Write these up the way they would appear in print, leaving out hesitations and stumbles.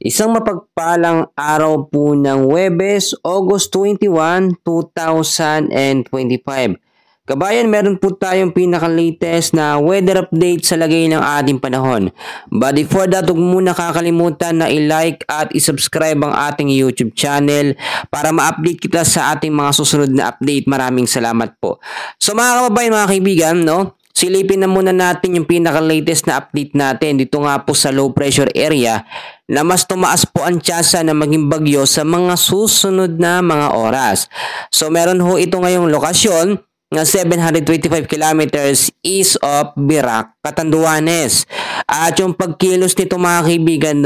Isang mapagpalang araw po ng Huwebes, August 21, 2025. Kabayan, meron po tayong pinaka-latest na weather update sa lagay ng ating panahon. But before that, huwag muna kakalimutan na i-like at i-subscribe ang ating YouTube channel para ma-update kita sa ating mga susunod na update. Maraming salamat po. So mga kababayan, mga kaibigan, no? Silipin na muna natin yung pinaka-latest na update natin dito nga po sa low pressure area na mas tumaas po ang tsansa na maging bagyo sa mga susunod na mga oras. So meron ho ito ngayong lokasyon na 725 kilometers east of Virac, Catanduanes. At yung pagkilos nito mga kaibigan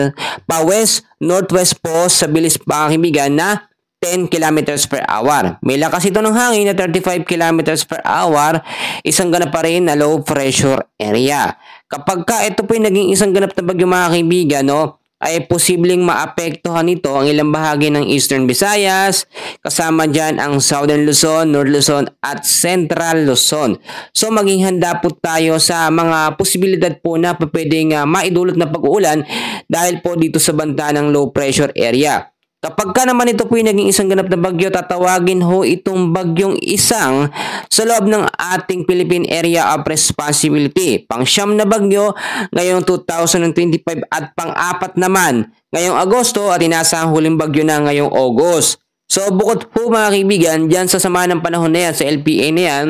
pa west, northwest po sa bilis mga kaibigan na 10 kilometers per hour. May lakas ito ng hangin na 35 kilometers per hour, isang ganap pa rin na low pressure area. Kapag ka ito po yung naging isang ganap na bagyo mga kaibigan, no, ay posibleng maapektuhan nito ang ilang bahagi ng Eastern Visayas, kasama dyan ang Southern Luzon, North Luzon at Central Luzon. So maging handa po tayo sa mga posibilidad po na pwedeng maidulot na pag-uulan dahil po dito sa banta ng low pressure area. Kapag ka naman ito po yung naging isang ganap na bagyo, tatawagin ho itong bagyong isang sa loob ng ating Philippine Area of Responsibility. Pang-siyam na bagyo ngayong 2025 at pang-apat naman ngayong Agosto at inasahang huling bagyo na ngayong August. So bukod po mga kaibigan, dyan sa sama ng panahon na yan, sa LPA na yan,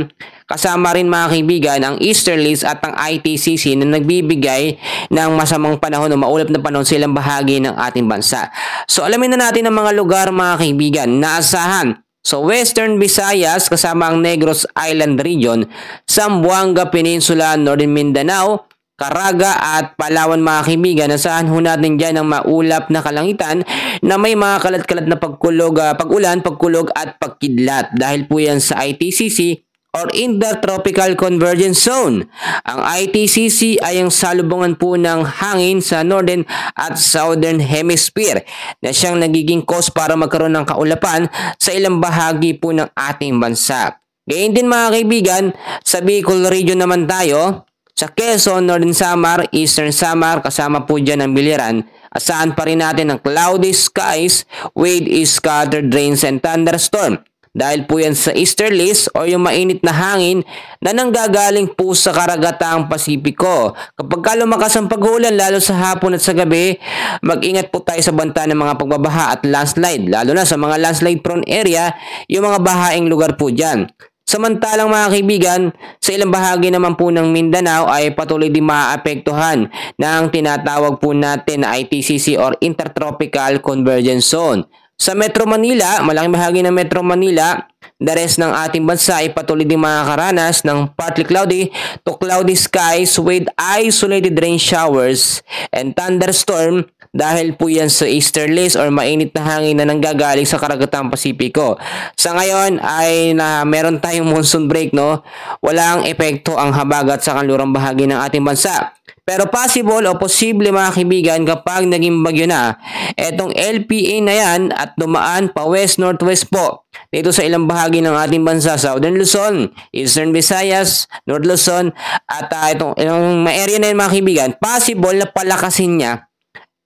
kasama rin mga kaibigan ang Easterlies at ang ITCC na nagbibigay ng masamang panahon o maulap na panahon sa ilang bahagi ng ating bansa. So alamin na natin ang mga lugar mga kaibigan na asahan. So Western Visayas kasama ang Negros Island Region, Zamboanga Peninsula, Northern Mindanao, Caraga at Palawan mga kaibigan. Nasaan ho natin dyan ang maulap na kalangitan na may mga kalat-kalat na pag-ulan, pagkulog at pagkidlat dahil po yan sa ITCC or Intertropical Convergence Zone. Ang ITCC ay ang salubungan po ng hangin sa Northern at Southern Hemisphere na siyang nagiging cause para magkaroon ng kaulapan sa ilang bahagi po ng ating bansa. Gayun din mga kaibigan, sa Bicol region naman tayo, sa Quezon, Northern Samar, Eastern Samar, kasama po dyan ang Biliran. Asahan pa rin natin ang cloudy skies with scattered rains and thunderstorm. Dahil po yan sa easterlies o yung mainit na hangin na nanggagaling po sa karagatang Pasipiko. Kapag lumakas ang pag-uulan lalo sa hapon at sa gabi, mag-ingat po tayo sa banta ng mga pagbabaha at landslide. Lalo na sa mga landslide prone area, yung mga bahaing lugar po dyan. Samantalang mga kaibigan, sa ilang bahagi naman po ng Mindanao ay patuloy din maapektuhan ng tinatawag po natin na ITCC or Intertropical Convergence Zone. Sa Metro Manila, malaking bahagi ng Metro Manila, the rest ng ating bansa ay patuloy din makakaranas ng partly cloudy to cloudy skies with isolated rain showers and thunderstorm dahil po yan sa easterlies or mainit na hangin na nanggagaling sa karagatang Pasipiko. Sa ngayon ay meron tayong monsoon break, no? Walang epekto ang habagat sa kanlurang bahagi ng ating bansa. Pero possible o posible mga kaibigan kapag naging bagyo na etong LPA na yan at dumaan pa west-northwest po dito sa ilang bahagi ng ating bansa, Southern Luzon, Eastern Visayas, North Luzon at itong area na yan mga kaibigan, possible na palakasin niya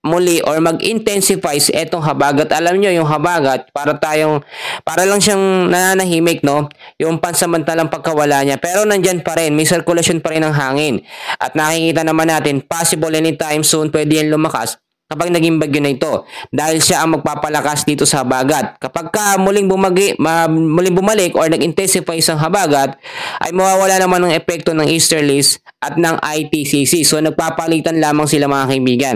muli or mag-intensify etong habagat. Alam nyo, yung habagat, para lang siyang nananahimik, no? Yung pansamantalang pagkawala niya. Pero nandyan pa rin, may circulation pa rin ng hangin. At nakikita naman natin, possible anytime soon, pwede yan lumakas kapag naging bagyo na ito. Dahil siya ang magpapalakas dito sa habagat. Kapag muling bumalik or nag-intensify isang habagat, ay mawawala naman ng epekto ng easterlies at ng ITCC. So nagpapalitan lamang sila mga kaibigan.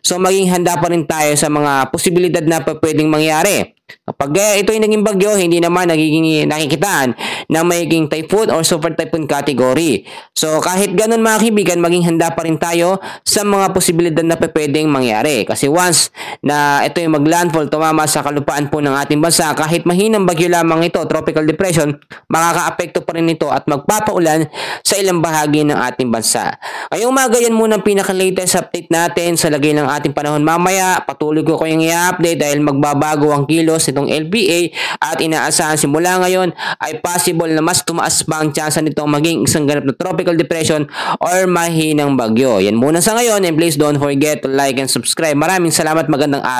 So maging handa pa rin tayo sa mga posibilidad na pwedeng mangyari. Kapag ito ay naging bagyo, hindi naman nagiging nakikitaan na magiging typhoon or super typhoon category. So kahit ganun mga kaibigan, maging handa pa rin tayo sa mga posibilidad na pwedeng mangyari. Kasi once na ito yung maglandfall, tumama sa kalupaan po ng ating bansa, kahit mahinang bagyo lamang ito, tropical depression, makakaapekto pa rin ito at magpapaulan sa ilang bahagi ng ating bansa. Ngayong umaga, yan muna ang pinaka-latest update natin sa lagay ng ating panahon. Mamaya, patuloy ko kayong i-update dahil magbabago ang kilos nitong LPA at inaasahan simula ngayon ay possible na mas tumaas pa ang tsansa nitong maging isang ganap na tropical depression or mahinang bagyo. Yan muna sa ngayon, and please don't forget to like and subscribe Maraming salamat, magandang araw.